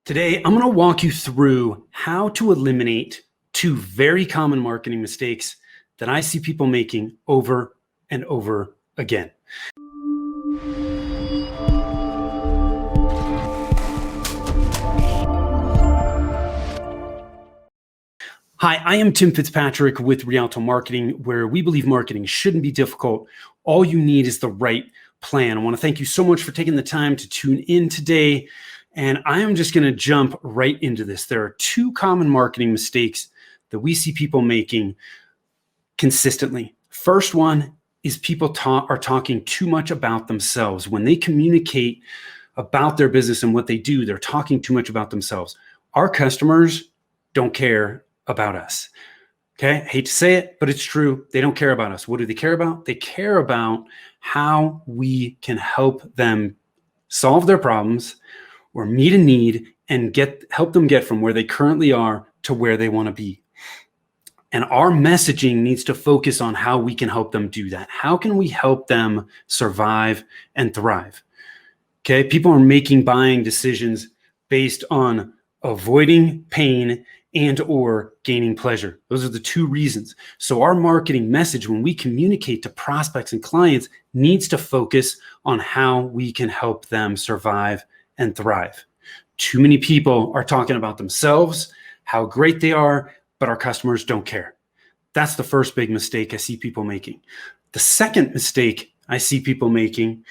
Today, I'm going to walk you through how to eliminate two very common marketing mistakes that I see people making over and over again. Hi, I am Tim Fitzpatrick with Rialto Marketing, where we believe marketing shouldn't be difficult. All you need is the right plan. I want to thank you so much for taking the time to tune in today. And I am just going to jump right into this. There are two common marketing mistakes that we see people making consistently. First one is people are talking too much about themselves. When they communicate about their business and what they do, they're talking too much about themselves. Our customers don't care about us. Okay, I hate to say it, but it's true. They don't care about us. What do they care about? They care about how we can help them solve their problems or meet a need and help them get from where they currently are to where they want to be. And our messaging needs to focus on how we can help them do that. How can we help them survive and thrive? Okay, people are making buying decisions based on avoiding pain and or gaining pleasure. Those are the two reasons. So our marketing message, when we communicate to prospects and clients, needs to focus on how we can help them survive and thrive. Too many people are talking about themselves, how great they are, but our customers don't care. That's the first big mistake I see people making. The second mistake I see people making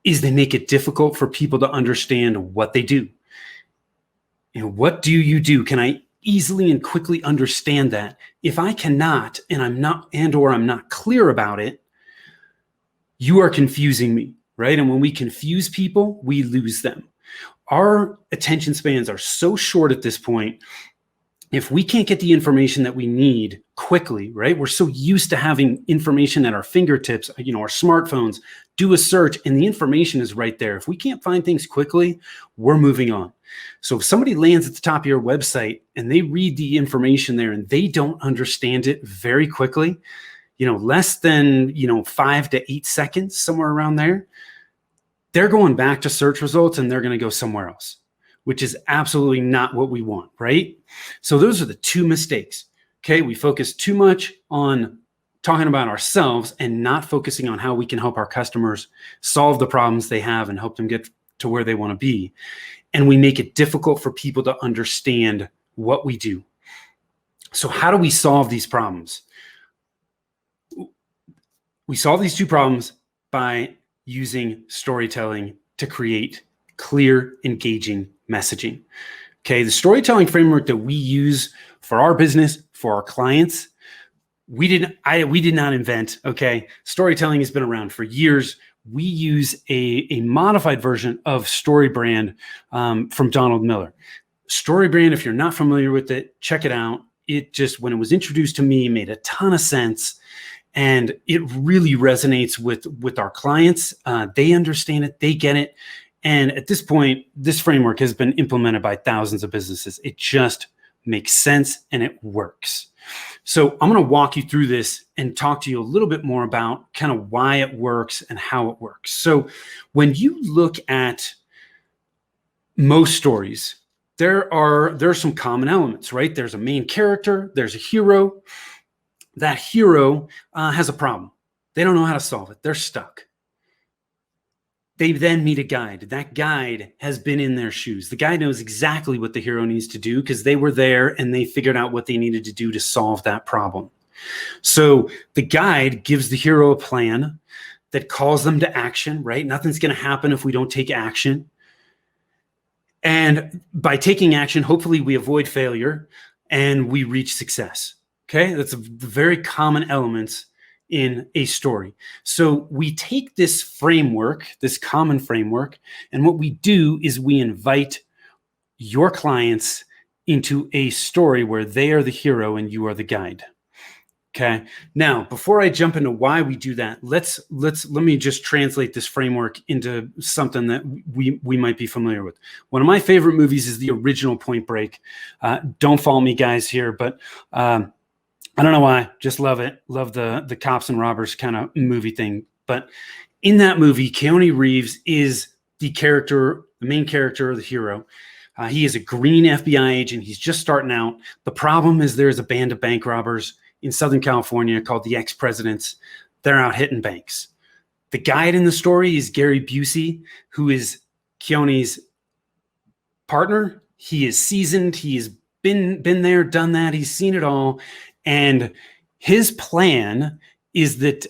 is they make it difficult for people to understand what they do. What do you do? Can I easily and quickly understand that? If I cannot, and I'm not clear about it, you are confusing me, right? And when we confuse people, we lose them. Our attention spans are so short at this point. If we can't get the information that we need quickly, right? We're so used to having information at our fingertips, our smartphones, do a search and the information is right there. If we can't find things quickly, we're moving on. So if somebody lands at the top of your website and they read the information there and they don't understand it very quickly, less than, 5 to 8 seconds, somewhere around there, they're going back to search results and they're going to go somewhere else, which is absolutely not what we want, right? So those are the two mistakes. Okay, we focus too much on talking about ourselves and not focusing on how we can help our customers solve the problems they have and help them get to where they want to be. And we make it difficult for people to understand what we do. So how do we solve these problems? We solve these two problems by using storytelling to create clear, engaging messaging. Okay, the storytelling framework that we use for our business, for our clients, we did not invent. Okay, storytelling has been around for years. We use a modified version of StoryBrand from Donald Miller. StoryBrand, if you're not familiar with it, check it out. It just, when it was introduced to me, made a ton of sense. And it really resonates with our clients. They understand it, they get it. And at this point, this framework has been implemented by thousands of businesses. It just makes sense and it works. So I'm going to walk you through this and talk to you a little bit more about kind of why it works and how it works. So when you look at most stories, there are some common elements, right? There's a main character, there's a hero. That hero has a problem. They don't know how to solve it. They're stuck. They then meet a guide. That guide has been in their shoes. The guide knows exactly what the hero needs to do because they were there and they figured out what they needed to do to solve that problem. So the guide gives the hero a plan that calls them to action, right? Nothing's going to happen if we don't take action. And by taking action, hopefully we avoid failure and we reach success. Okay, that's the very common elements in a story. So we take this framework, this common framework, and what we do is we invite your clients into a story where they are the hero and you are the guide. Okay. Now, before I jump into why we do that, let me just translate this framework into something that we might be familiar with. One of my favorite movies is the original Point Break. Don't follow me, guys, here, but I don't know why, just love it. Love the cops and robbers kind of movie thing. But in that movie, Keanu Reeves is the main character, the hero. He is a green FBI agent. He's just starting out. The problem is there's a band of bank robbers in Southern California called the Ex-Presidents. They're out hitting banks. The guide in the story is Gary Busey, who is Keone's partner. He is seasoned. He has been there, done that. He's seen it all. And his plan is that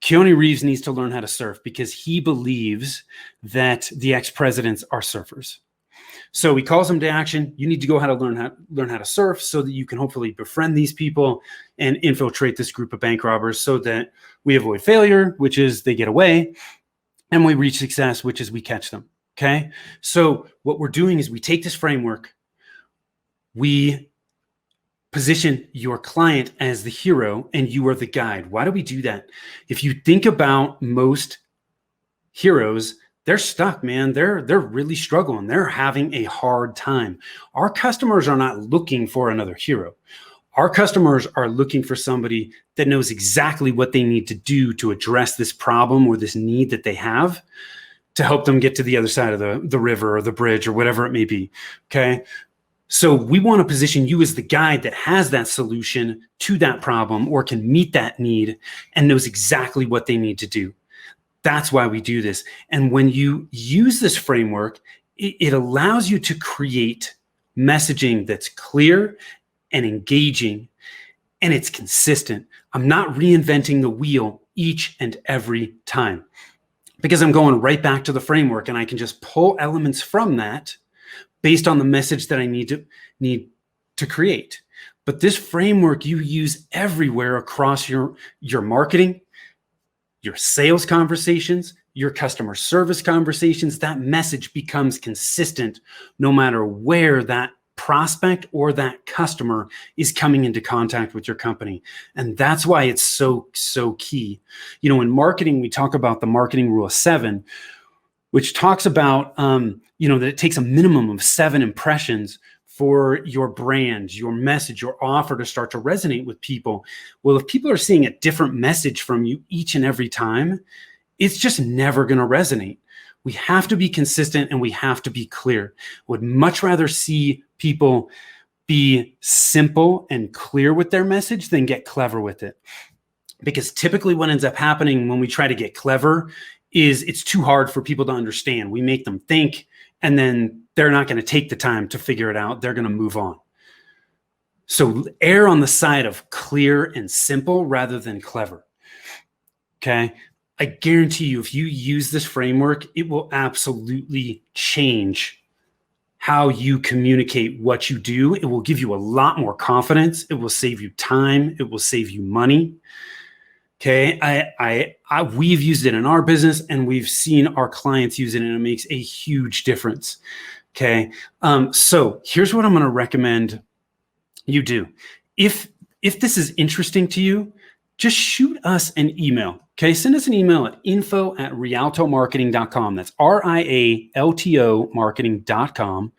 Keone Reeves needs to learn how to surf because he believes that the ex-presidents are surfers. So he calls them to action. You need to go learn how to surf so that you can hopefully befriend these people and infiltrate this group of bank robbers so that we avoid failure, which is they get away, and we reach success, which is we catch them. Okay. So what we're doing is we take this framework, we position your client as the hero and you are the guide. Why do we do that? If you think about most heroes, they're stuck, man. They're really struggling. They're having a hard time. Our customers are not looking for another hero. Our customers are looking for somebody that knows exactly what they need to do to address this problem or this need that they have to help them get to the other side of the river or the bridge or whatever it may be. Okay. So we want to position you as the guide that has that solution to that problem or can meet that need and knows exactly what they need to do. That's why we do this. And when you use this framework, it allows you to create messaging that's clear and engaging, and it's consistent. I'm not reinventing the wheel each and every time because I'm going right back to the framework and I can just pull elements from that based on the message that I need to create. But this framework you use everywhere across your marketing, your sales conversations, your customer service conversations. That message becomes consistent no matter where that prospect or that customer is coming into contact with your company. And that's why it's so key. You know, in marketing, we talk about the marketing rule of 7, which talks about, that it takes a minimum of 7 impressions for your brand, your message, your offer to start to resonate with people. Well, if people are seeing a different message from you each and every time, it's just never going to resonate. We have to be consistent and we have to be clear. Would much rather see people be simple and clear with their message than get clever with it. Because typically what ends up happening when we try to get clever is it's too hard for people to understand. We make them think, and then they're not going to take the time to figure it out. They're going to move on. So err on the side of clear and simple rather than clever. Okay. I guarantee you, if you use this framework, it will absolutely change how you communicate what you do. It will give you a lot more confidence. It will save you time. It will save you money. Okay, we've used it in our business and we've seen our clients use it and it makes a huge difference. Okay, so here's what I'm going to recommend you do. If this is interesting to you, just shoot us an email. Okay, send us an email at info@rialtomarketing.com. That's RIALTO marketing.com.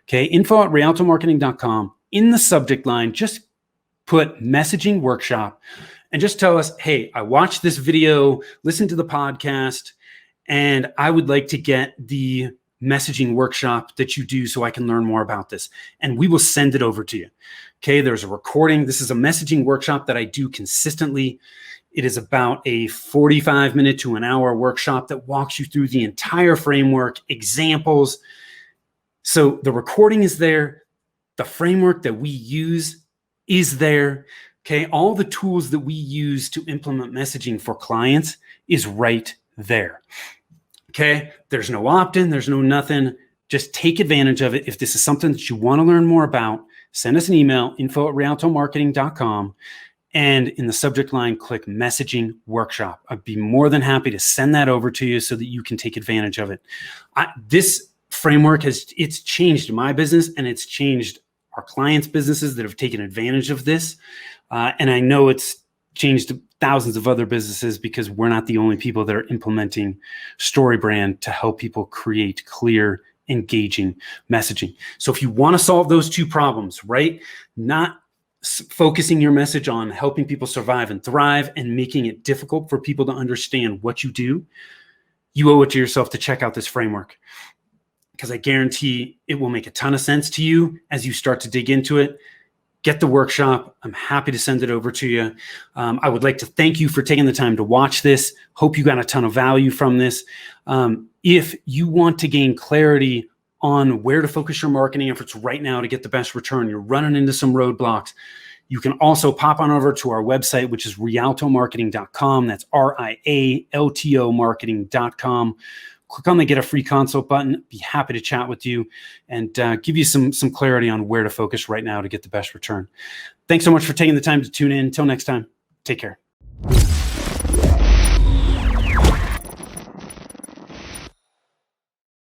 Okay, info@rialtomarketing.com. In the subject line, just put messaging workshop. And just tell us, hey, I watched this video, listened to the podcast, and I would like to get the messaging workshop that you do so I can learn more about this. And we will send it over to you. Okay, there's a recording. This is a messaging workshop that I do consistently. It is about a 45-minute to an hour workshop that walks you through the entire framework, examples. So the recording is there. The framework that we use is there. Okay, all the tools that we use to implement messaging for clients is right there. Okay, there's no opt-in, there's no nothing. Just take advantage of it. If this is something that you want to learn more about, send us an email, info@rialtomarketing.com, and in the subject line, click messaging workshop. I'd be more than happy to send that over to you so that you can take advantage of it. This framework it's changed my business and it's changed our clients' businesses that have taken advantage of this. And I know it's changed thousands of other businesses because we're not the only people that are implementing StoryBrand to help people create clear, engaging messaging. So if you want to solve those two problems, right? Not focusing your message on helping people survive and thrive and making it difficult for people to understand what you do, you owe it to yourself to check out this framework. because I guarantee it will make a ton of sense to you as you start to dig into it. Get the workshop. I'm happy to send it over to you. I would like to thank you for taking the time to watch this. Hope you got a ton of value from this. If you want to gain clarity on where to focus your marketing efforts right now to get the best return, you're running into some roadblocks, you can also pop on over to our website, which is rialtomarketing.com. That's RIALTO marketing.com. Click on the Get a Free Consult button. Be happy to chat with you and give you some clarity on where to focus right now to get the best return. Thanks so much for taking the time to tune in. Until next time, take care.